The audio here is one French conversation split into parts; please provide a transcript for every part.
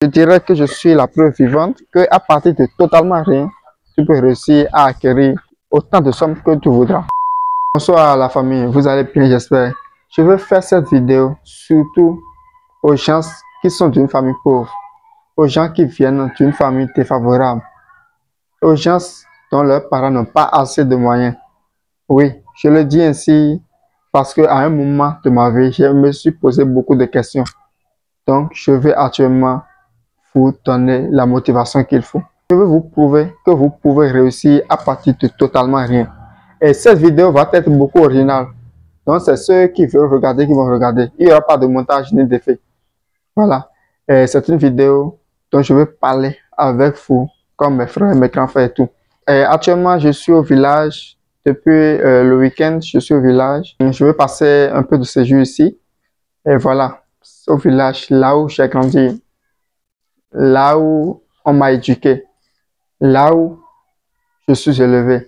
Je dirais que je suis la preuve vivante qu'à partir de totalement rien, tu peux réussir à acquérir autant de sommes que tu voudras. Bonsoir la famille, vous allez bien j'espère. Je veux faire cette vidéo surtout aux gens qui sont d'une famille pauvre, aux gens qui viennent d'une famille défavorable, aux gens dont leurs parents n'ont pas assez de moyens. Oui, je le dis ainsi parce qu'à un moment de ma vie, je me suis posé beaucoup de questions. Donc, je vais actuellement vous donner la motivation qu'il faut. Je veux vous prouver que vous pouvez réussir à partir de totalement rien. Et cette vidéo va être beaucoup originale. Donc, c'est ceux qui veulent regarder qui vont regarder. Il n'y aura pas de montage ni d'effet. Voilà. C'est une vidéo dont je vais parler avec vous, comme mes frères, mes grands frères et tout. Actuellement, je suis au village. Depuis le week-end, je suis au village. Je vais passer un peu de séjour ici. Et voilà, au village, là où j'ai grandi, là où on m'a éduqué, là où je suis élevé,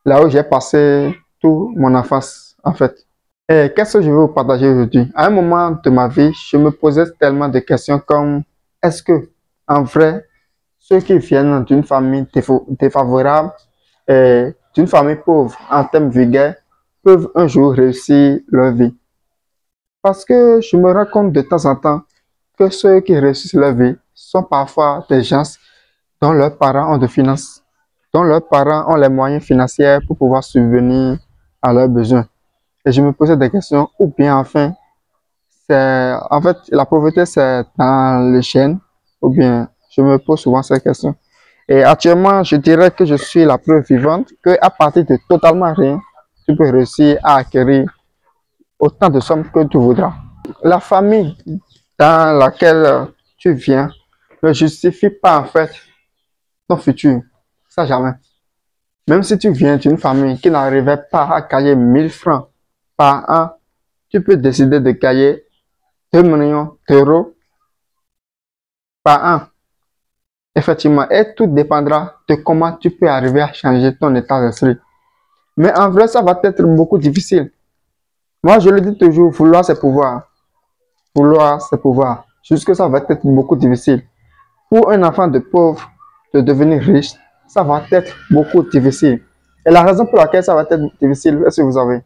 là où j'ai passé toute mon enfance, en fait. Et qu'est-ce que je veux vous partager aujourd'hui? À un moment de ma vie, je me posais tellement de questions comme, est-ce que, en vrai, ceux qui viennent d'une famille défavorable et d'une famille pauvre en termes vulgaires peuvent un jour réussir leur vie? Parce que je me rends compte de temps en temps que ceux qui réussissent leur vie sont parfois des gens dont leurs parents ont de finances, dont leurs parents ont les moyens financiers pour pouvoir subvenir à leurs besoins. Et je me posais des questions, ou bien enfin, en fait, la pauvreté c'est dans le gène, ou bien je me pose souvent ces questions. Et actuellement, je dirais que je suis la preuve vivante qu'à partir de totalement rien, tu peux réussir à acquérir autant de sommes que tu voudras. La famille dans laquelle tu viens ne justifie pas en fait ton futur. Ça jamais. Même si tu viens d'une famille qui n'arrivait pas à gagner 1000 francs par an, tu peux décider de gagner 2 millions d'euros par an. Effectivement, et tout dépendra de comment tu peux arriver à changer ton état d'esprit. Mais en vrai, ça va être beaucoup difficile. Moi, je le dis toujours, vouloir c'est pouvoir. Vouloir c'est pouvoir. Jusque ça va être beaucoup difficile. Pour un enfant de pauvre, de devenir riche, ça va être beaucoup difficile. Et la raison pour laquelle ça va être difficile, est-ce que vous savez?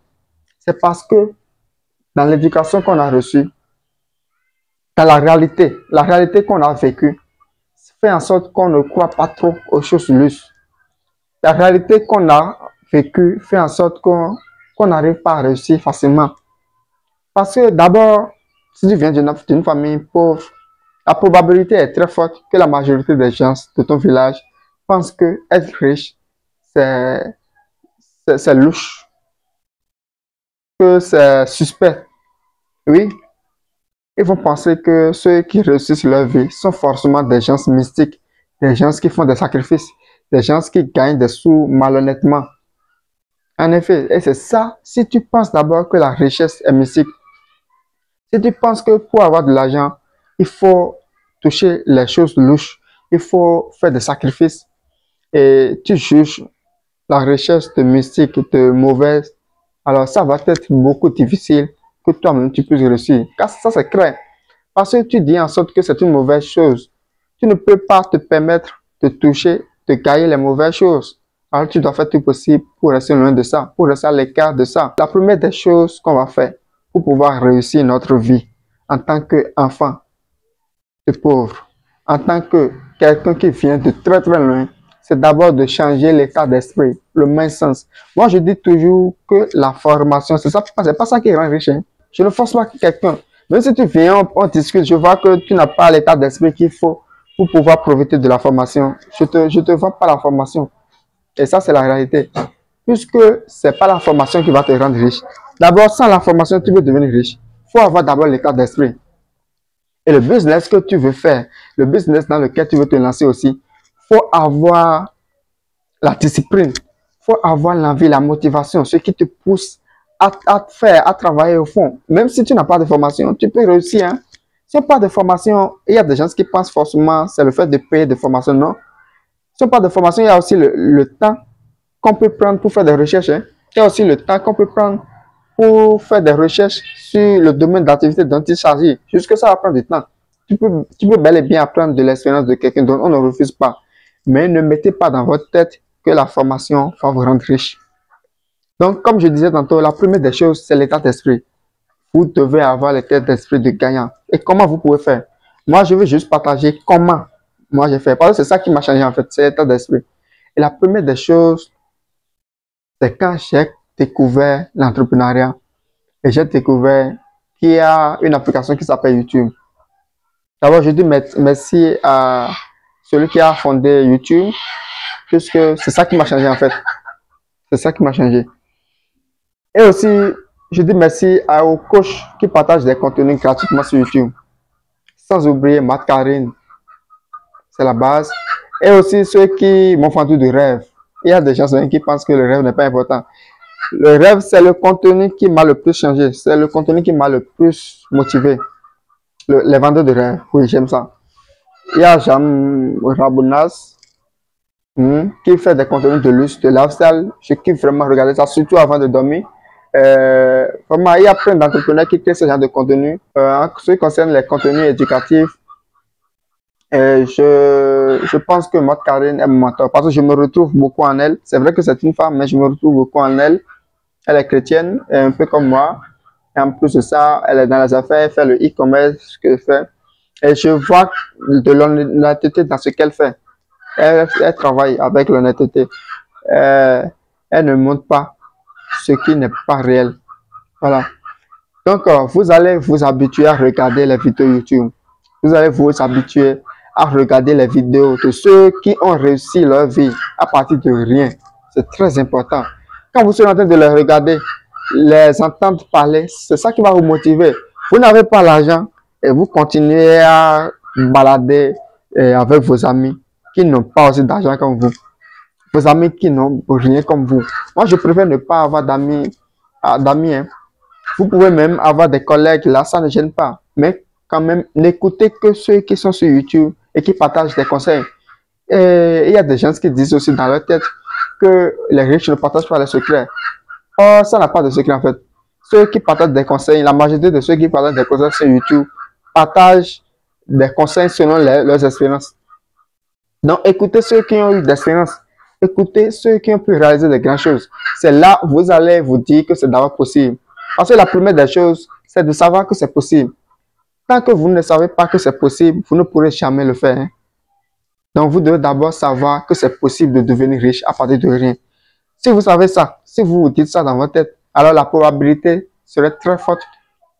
C'est parce que dans l'éducation qu'on a reçue, dans la réalité qu'on a vécue, fait en sorte qu'on ne croit pas trop aux choses lustres. La réalité qu'on a vécue fait en sorte qu'on n'arrive pas à réussir facilement. Parce que d'abord, si tu viens d'une famille pauvre, la probabilité est très forte que la majorité des gens de ton village pensent que être riche, c'est louche, que c'est suspect. Oui, ils vont penser que ceux qui réussissent leur vie sont forcément des gens mystiques, des gens qui font des sacrifices, des gens qui gagnent des sous malhonnêtement. En effet, et c'est ça, si tu penses d'abord que la richesse est mystique, si tu penses que pour avoir de l'argent, il faut toucher les choses louches, il faut faire des sacrifices, et tu juges la richesse de mystique, de mauvaise, alors ça va être beaucoup difficile que toi-même tu puisses réussir. Car ça c'est clair. Parce que tu dis en sorte que c'est une mauvaise chose. Tu ne peux pas te permettre de toucher, de gagner les mauvaises choses. Alors tu dois faire tout possible pour rester loin de ça, pour rester à l'écart de ça. La première des choses qu'on va faire pour pouvoir réussir notre vie en tant qu'enfant de pauvre, en tant que quelqu'un qui vient de très très loin, c'est d'abord de changer l'état d'esprit, le mindset. Moi, je dis toujours que la formation, c'est pas ça qui rend riche. Hein. Je ne force pas quelqu'un. Même si tu viens, on discute, je vois que tu n'as pas l'état d'esprit qu'il faut pour pouvoir profiter de la formation. Je te vends pas la formation. Et ça, c'est la réalité. Puisque c'est pas la formation qui va te rendre riche. D'abord, sans la formation, tu veux devenir riche. Il faut avoir d'abord l'état d'esprit. Et le business que tu veux faire, le business dans lequel tu veux te lancer aussi, faut avoir la discipline, faut avoir l'envie, la motivation, ce qui te pousse à faire, à travailler au fond. Même si tu n'as pas de formation, tu peux réussir. Hein? Si tu n'as pas de formation, il y a des gens qui pensent forcément c'est le fait de payer de formation. Non. Si tu n'as pas de formation, il y a aussi le temps qu'on peut prendre pour faire des recherches. Hein? Il y a aussi le temps qu'on peut prendre pour faire des recherches sur le domaine d'activité dont il s'agit. Jusque ça va prendre du temps. tu peux bel et bien apprendre de l'expérience de quelqu'un d'autre, on ne refuse pas. Mais ne mettez pas dans votre tête que la formation va vous rendre riche. Donc, comme je disais tantôt, la première des choses, c'est l'état d'esprit. Vous devez avoir l'état d'esprit de gagnant. Et comment vous pouvez faire? Moi, je veux juste partager comment moi j'ai fait. Parce que c'est ça qui m'a changé en fait, c'est l'état d'esprit. Et la première des choses, c'est quand j'ai découvert l'entrepreneuriat et j'ai découvert qu'il y a une application qui s'appelle YouTube. D'abord, je dis merci à celui qui a fondé YouTube, puisque c'est ça qui m'a changé en fait. C'est ça qui m'a changé. Et aussi, je dis merci aux coachs qui partagent des contenus gratuitement sur YouTube. Sans oublier Matt Karine, c'est la base. Et aussi ceux qui m'ont vendu de rêve. Il y a des gens qui pensent que le rêve n'est pas important. Le rêve, c'est le contenu qui m'a le plus changé. C'est le contenu qui m'a le plus motivé. Les vendeurs de rêve, oui, j'aime ça. Il y a Jam Rabounas qui fait des contenus de luxe, de lifestyle. Je kiffe vraiment regarder ça, surtout avant de dormir. Vraiment, il y a plein d'entrepreneurs qui créent ce genre de contenu. En ce qui concerne les contenus éducatifs, je pense que Maud Karine est mon mentor parce que je me retrouve beaucoup en elle. C'est vrai que c'est une femme, mais je me retrouve beaucoup en elle. Elle est chrétienne, un peu comme moi. Et en plus de ça, elle est dans les affaires, elle fait le e-commerce qu'elle fait. Et je vois de l'honnêteté dans ce qu'elle fait. Elle travaille avec l'honnêteté. Elle ne montre pas ce qui n'est pas réel. Voilà. Donc, vous allez vous habituer à regarder les vidéos YouTube. Vous allez vous habituer à regarder les vidéos de ceux qui ont réussi leur vie à partir de rien. C'est très important. Quand vous serez en train de les regarder, les entendre parler, c'est ça qui va vous motiver. Vous n'avez pas l'argent et vous continuez à balader avec vos amis qui n'ont pas aussi d'argent comme vous. Vos amis qui n'ont rien comme vous. Moi, je préfère ne pas avoir d'amis. Hein. Vous pouvez même avoir des collègues, là, ça ne gêne pas. Mais quand même, n'écoutez que ceux qui sont sur YouTube et qui partagent des conseils. Et il y a des gens qui disent aussi dans leur tête que les riches ne partagent pas les secrets. Or, ça n'a pas de secret en fait. Ceux qui partagent des conseils, la majorité de ceux qui partagent des conseils sur YouTube partagent des conseils selon leurs expériences. Donc, écoutez ceux qui ont eu des expériences. Écoutez ceux qui ont pu réaliser de grandes choses. C'est là où vous allez vous dire que c'est d'abord possible. Parce que la première des choses, c'est de savoir que c'est possible. Tant que vous ne savez pas que c'est possible, vous ne pourrez jamais le faire. Hein. Donc, vous devez d'abord savoir que c'est possible de devenir riche à partir de rien. Si vous savez ça, si vous vous dites ça dans votre tête, alors la probabilité serait très forte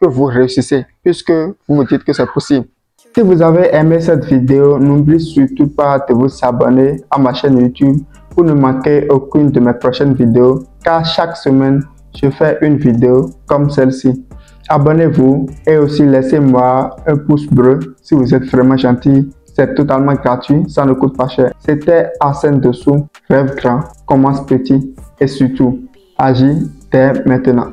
que vous réussissez, puisque vous vous dites que c'est possible. Si vous avez aimé cette vidéo, n'oubliez surtout pas de vous abonner à ma chaîne YouTube pour ne manquer aucune de mes prochaines vidéos, car chaque semaine, je fais une vidéo comme celle-ci. Abonnez-vous et aussi laissez-moi un pouce bleu si vous êtes vraiment gentil. C'est totalement gratuit, ça ne coûte pas cher. C'était Arsène Dessous, rêve grand, commence petit et surtout, agis dès maintenant.